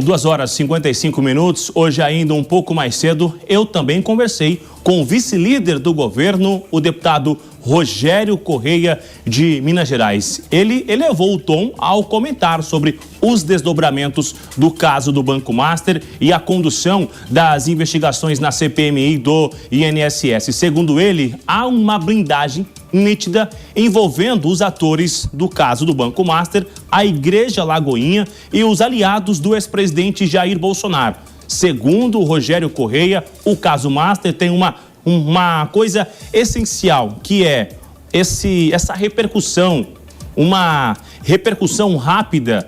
2h55. Hoje, ainda um pouco mais cedo, eu também conversei com o vice-líder do governo, o deputado Rogério Correia, de Minas Gerais. Ele elevou o tom ao comentar sobre os desdobramentos do caso do Banco Master e a condução das investigações na CPMI do INSS. Segundo ele, há uma blindagem nítida envolvendo os atores do caso do Banco Master, a Igreja Lagoinha e os aliados do ex-presidente Jair Bolsonaro. Segundo o Rogério Correia, o caso Master tem uma coisa essencial, que é essa repercussão, uma repercussão rápida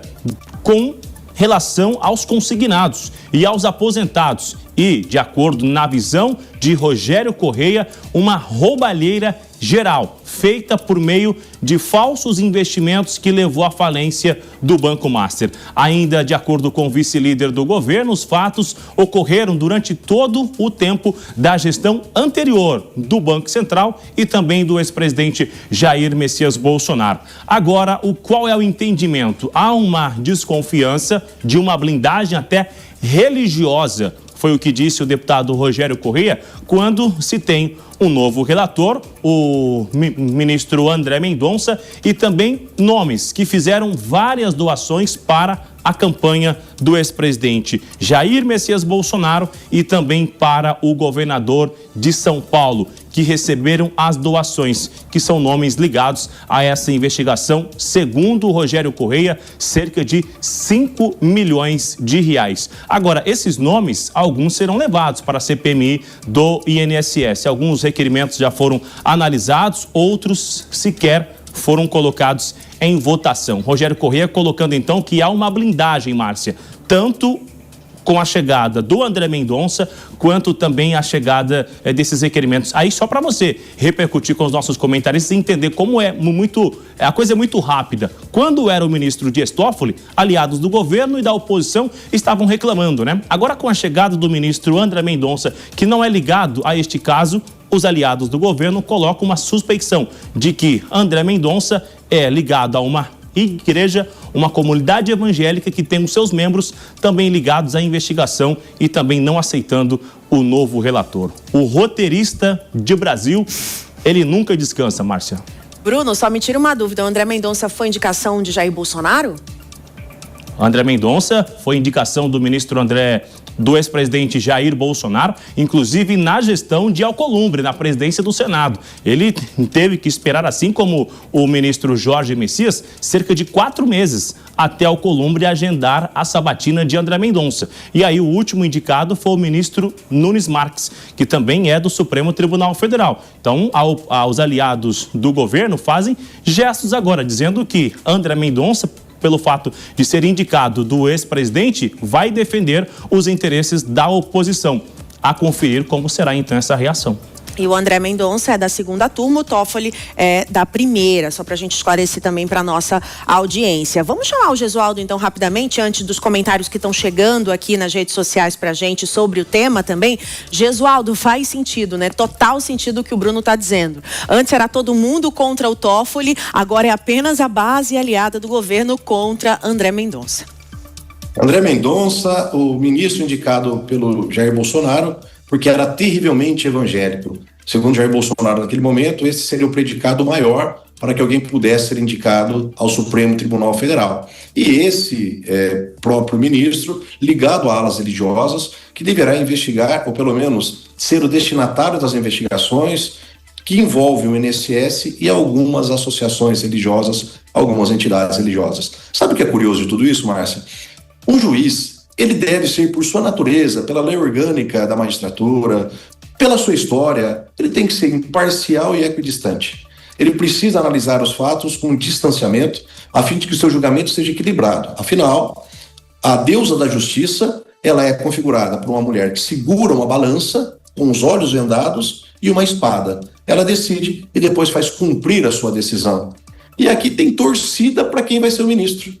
com relação aos consignados e aos aposentados. E, de acordo na visão de Rogério Correia, uma roubalheira geral, feita por meio de falsos investimentos que levou à falência do Banco Master. Ainda de acordo com o vice-líder do governo, os fatos ocorreram durante todo o tempo da gestão anterior do Banco Central e também do ex-presidente Jair Messias Bolsonaro. Agora, qual é o entendimento? Há uma desconfiança de uma blindagem até religiosa. Foi o que disse o deputado Rogério Correia quando se tem um novo relator, o ministro André Mendonça, e também nomes que fizeram várias doações para a campanha do ex-presidente Jair Messias Bolsonaro e também para o governador de São Paulo, que receberam as doações, que são nomes ligados a essa investigação. Segundo o Rogério Correia, cerca de 5 milhões de reais. Agora, esses nomes, alguns serão levados para a CPMI do INSS. Alguns requerimentos já foram analisados, outros sequer foram colocados em votação. Rogério Correia colocando então que há uma blindagem, Márcia, tanto com a chegada do André Mendonça, quanto também a chegada desses requerimentos. Aí só para você repercutir com os nossos comentaristas e entender como a coisa é muito rápida. Quando era o ministro Dias Toffoli, aliados do governo e da oposição estavam reclamando, né? Agora, com a chegada do ministro André Mendonça, que não é ligado a este caso, os aliados do governo colocam uma suspeição de que André Mendonça é ligado a uma igreja, uma comunidade evangélica que tem os seus membros também ligados à investigação e também não aceitando o novo relator. O roteirista de Brasil, ele nunca descansa, Márcia. Bruno, só me tira uma dúvida, o André Mendonça foi indicação de Jair Bolsonaro? André Mendonça foi indicação do ex-presidente Jair Bolsonaro, inclusive na gestão de Alcolumbre, na presidência do Senado. Ele teve que esperar, assim como o ministro Jorge Messias, cerca de 4 meses até Alcolumbre agendar a sabatina de André Mendonça. E aí o último indicado foi o ministro Nunes Marques, que também é do Supremo Tribunal Federal. Então, aos aliados do governo fazem gestos agora, dizendo que André Mendonça, pelo fato de ser indicado do ex-presidente, vai defender os interesses da oposição. A conferir como será então essa reação. E o André Mendonça é da segunda turma, o Toffoli é da primeira, só para a gente esclarecer também para a nossa audiência. Vamos chamar o Gesualdo então rapidamente, antes dos comentários que estão chegando aqui nas redes sociais para a gente sobre o tema também. Gesualdo, faz sentido, né? Total sentido o que o Bruno está dizendo. Antes era todo mundo contra o Toffoli, agora é apenas a base aliada do governo contra André Mendonça. André Mendonça, o ministro indicado pelo Jair Bolsonaro, porque era terrivelmente evangélico. Segundo Jair Bolsonaro, naquele momento, esse seria o predicado maior para que alguém pudesse ser indicado ao Supremo Tribunal Federal. E esse próprio ministro, ligado a alas religiosas, que deverá investigar, ou pelo menos ser o destinatário das investigações que envolvem o INSS e algumas associações religiosas, algumas entidades religiosas. Sabe o que é curioso de tudo isso, Márcia? Um juiz, ele deve ser, por sua natureza, pela lei orgânica da magistratura, pela sua história, ele tem que ser imparcial e equidistante. Ele precisa analisar os fatos com distanciamento, a fim de que o seu julgamento seja equilibrado. Afinal, a deusa da justiça, ela é configurada por uma mulher que segura uma balança, com os olhos vendados e uma espada. Ela decide e depois faz cumprir a sua decisão. E aqui tem torcida para quem vai ser o ministro.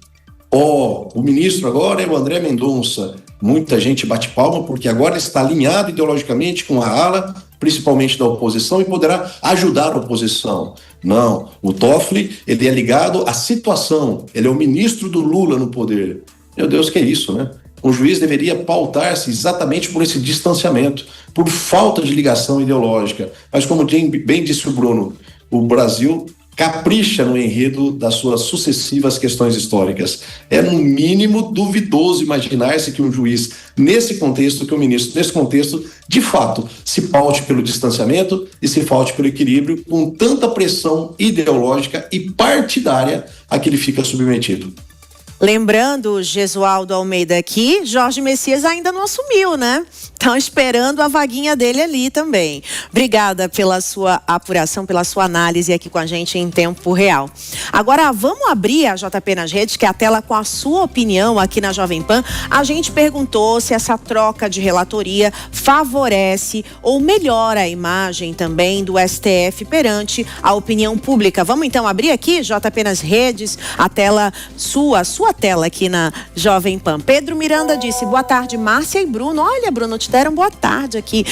O ministro agora é o André Mendonça. Muita gente bate palma porque agora está alinhado ideologicamente com a ala, principalmente da oposição, e poderá ajudar a oposição. Não, o Toffoli, ele é ligado à situação, ele é o ministro do Lula no poder. Meu Deus, que é isso, né? O juiz deveria pautar-se exatamente por esse distanciamento, por falta de ligação ideológica. Mas como bem disse o Bruno, o Brasil capricha no enredo das suas sucessivas questões históricas. É, no mínimo, duvidoso imaginar-se que um juiz, nesse contexto, que o ministro, nesse contexto, de fato, se paute pelo distanciamento e se paute pelo equilíbrio, com tanta pressão ideológica e partidária a que ele fica submetido. Lembrando, Gesualdo Almeida aqui, Jorge Messias ainda não assumiu, né? Estão esperando a vaguinha dele ali também. Obrigada pela sua apuração, pela sua análise aqui com a gente em tempo real. Agora, vamos abrir a JP nas redes, que é a tela com a sua opinião aqui na Jovem Pan. A gente perguntou se essa troca de relatoria favorece ou melhora a imagem também do STF perante a opinião pública. Vamos então abrir aqui, JP nas redes, a tela sua tela aqui na Jovem Pan. Pedro Miranda disse, boa tarde, Márcia e Bruno. Olha, Bruno, te deram boa tarde aqui.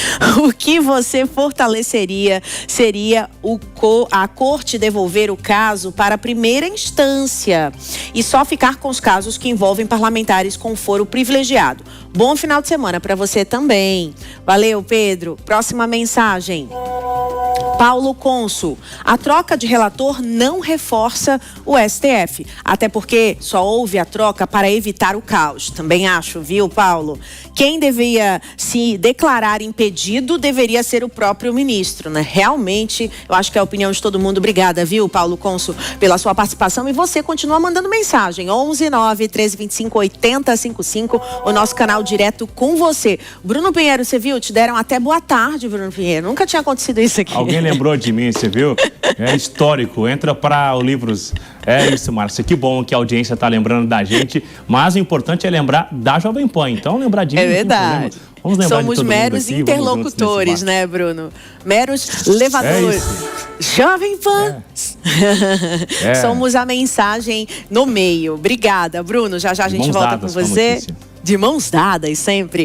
O que você fortaleceria seria a corte devolver o caso para a primeira instância e só ficar com os casos que envolvem parlamentares com foro privilegiado. Bom final de semana para você também. Valeu, Pedro. Próxima mensagem. Paulo Consul, a troca de relator não reforça o STF, até porque só houve a troca para evitar o caos. Também acho, viu, Paulo? Quem devia se declarar impedido deveria ser o próprio ministro, né? Realmente, eu acho que é a opinião de todo mundo. Obrigada, viu, Paulo Consul, pela sua participação. E você continua mandando mensagem, 11 9 1325 8055, o nosso canal direto com você. Bruno Pinheiro, você viu? Te deram até boa tarde, Bruno Pinheiro. Nunca tinha acontecido isso aqui. Alguém lembrou de mim, você viu? É histórico, entra para o Livros. É isso, Márcia, que bom que a audiência está lembrando da gente, mas o importante é lembrar da Jovem Pan, então lembradinho. É verdade. Vamos lembrar Somos de todo meros aqui, interlocutores, né, Bruno? Meros levadores. Jovem Pan. Somos a mensagem no meio. Obrigada, Bruno. Já a gente volta com você. De mãos dadas sempre.